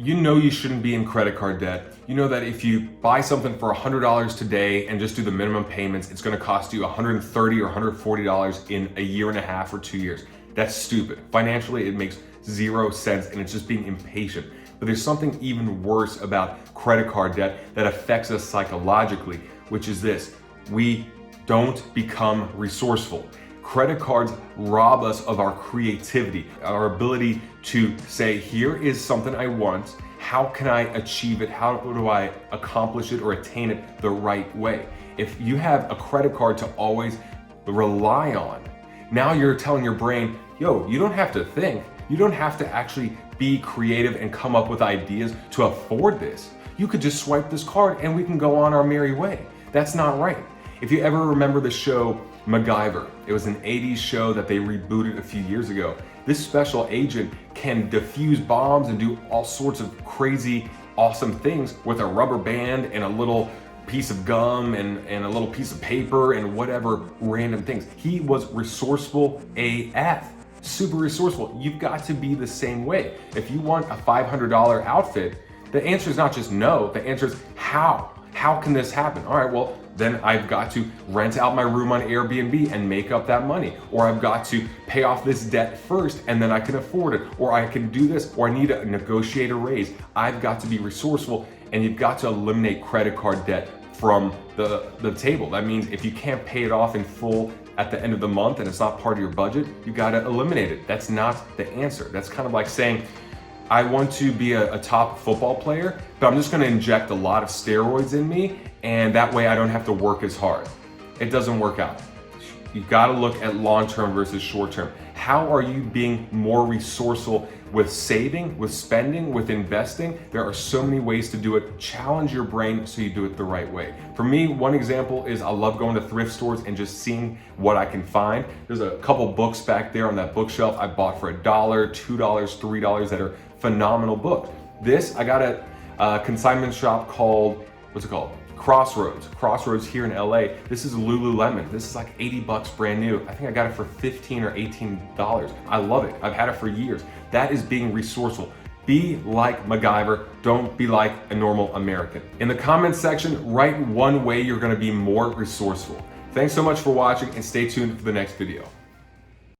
You know you shouldn't be in credit card debt. You know that if you buy something for $100 today and just do the minimum payments, it's gonna cost you $130 or $140 in a year and a half or 2 years. That's stupid. Financially, it makes zero sense and it's just being impatient. But there's something even worse about credit card debt that affects us psychologically, which is this: we don't become resourceful. Credit cards rob us of our creativity, our ability to say, here is something I want. How can I achieve it? How do I accomplish it or attain it the right way? If you have a credit card to always rely on, now you're telling your brain, yo, you don't have to think. You don't have to actually be creative and come up with ideas to afford this. You could just swipe this card and we can go on our merry way. That's not right. If you ever remember the show MacGyver, it was an 80s show that they rebooted a few years ago. This special agent can defuse bombs and do all sorts of crazy, awesome things with a rubber band and a little piece of gum and a little piece of paper and whatever random things. He was resourceful AF, super resourceful. You've got to be the same way. If you want a $500 outfit, the answer is not just no, the answer is how. How can this happen? All right, well, then I've got to rent out my room on Airbnb and make up that money. Or I've got to pay off this debt first and then I can afford it. Or I can do this, or I need to negotiate a raise. I've got to be resourceful, and you've got to eliminate credit card debt from the table. That means if you can't pay it off in full at the end of the month and it's not part of your budget, you gotta eliminate it. That's not the answer. That's kind of like saying, I want to be a top football player, but I'm just gonna inject a lot of steroids in me, and that way I don't have to work as hard. It doesn't work out. You gotta look at long-term versus short-term. How are you being more resourceful with saving, with spending, with investing? There are so many ways to do it. Challenge your brain so you do it the right way. For me, one example is I love going to thrift stores and just seeing what I can find. There's a couple books back there on that bookshelf I bought for $1, $2, $3 that are phenomenal books. This, I got at a consignment shop called, what's it called? Crossroads here in LA. This is Lululemon. This is like 80 bucks brand new. I think I got it for $15 or $18. I love it. I've had it for years. That is being resourceful. Be like MacGyver. Don't be like a normal American. In the comments section, write one way you're gonna be more resourceful. Thanks so much for watching, and stay tuned for the next video.